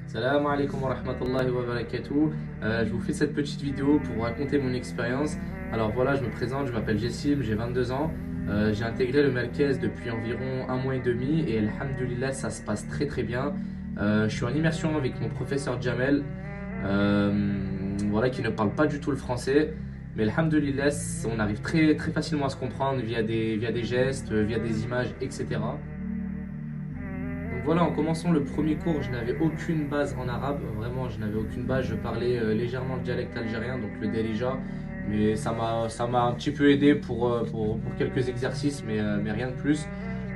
Salam alaikum wa rahmatullahi wa barakatuh. Je vous fais cette petite vidéo pour vous raconter mon expérience. Alors voilà, je me présente, je m'appelle Jessim, j'ai 22 ans. J'ai intégré le Merkez depuis environ un mois et demi et alhamdoulilah, ça se passe très très bien. Je suis en immersion avec mon professeur Jamel, voilà, qui ne parle pas du tout le français. Mais alhamdoulilah, on arrive très, très facilement à se comprendre via des gestes, via des images, etc. Donc voilà, en commençant le premier cours, je n'avais aucune base en arabe, vraiment je n'avais aucune base, je parlais légèrement le dialecte algérien, donc le derija, mais ça m'a un petit peu aidé pour quelques exercices, mais rien de plus.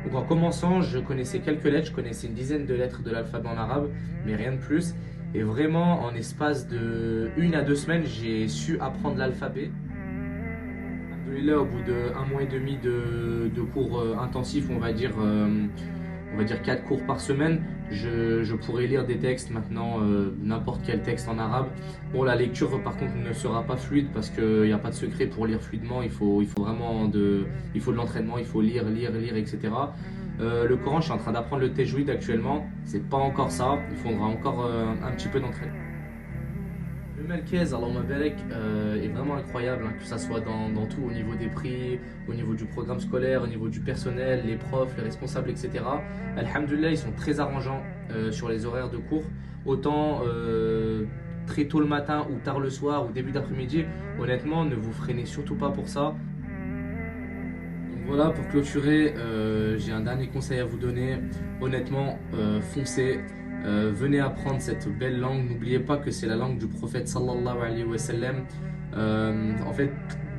Donc en commençant, je connaissais quelques lettres, je connaissais une dizaine de lettres de l'alphabet en arabe, mais rien de plus. Et vraiment, en espace de 1 à 2 semaines, j'ai su apprendre l'alphabet. Alhamdoulilah, au bout d'un mois et demi de cours intensifs, on va dire 4 cours par semaine, je pourrais lire des textes maintenant, n'importe quel texte en arabe. Bon, la lecture par contre ne sera pas fluide parce qu'il n'y a pas de secret pour lire fluidement, il faut vraiment il faut de l'entraînement, il faut lire, etc. Le Coran, je suis en train d'apprendre le tajwid actuellement, c'est pas encore ça, il faudra encore un petit peu d'entraînement. Le Merkez, Allahumma barak, est vraiment incroyable, hein, que ça soit dans tout, au niveau des prix, au niveau du programme scolaire, au niveau du personnel, les profs, les responsables, etc. Alhamdulillah, ils sont très arrangeants sur les horaires de cours. Autant très tôt le matin ou tard le soir ou début d'après-midi, honnêtement, ne vous freinez surtout pas pour ça. Donc voilà, pour clôturer, j'ai un dernier conseil à vous donner. Honnêtement, foncez. Venez apprendre cette belle langue. N'oubliez pas que c'est la langue du prophète sallallahu alayhi wa sallam. En fait,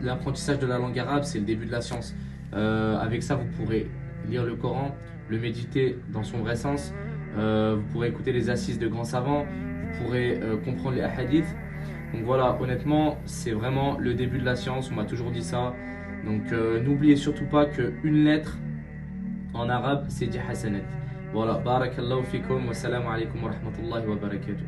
l'apprentissage de la langue arabe, c'est le début de la science. Avec ça, vous pourrez lire le Coran, le méditer dans son vrai sens. Vous pourrez écouter les assises de grands savants. Vous pourrez comprendre les hadiths. Donc voilà, honnêtement, c'est vraiment le début de la science. On m'a toujours dit ça. Donc n'oubliez surtout pas qu'une lettre en arabe, c'est 10 hasanat. Voilà, barakallahu fikum wa salam alaikum wa rahmatullahi wa barakatuh.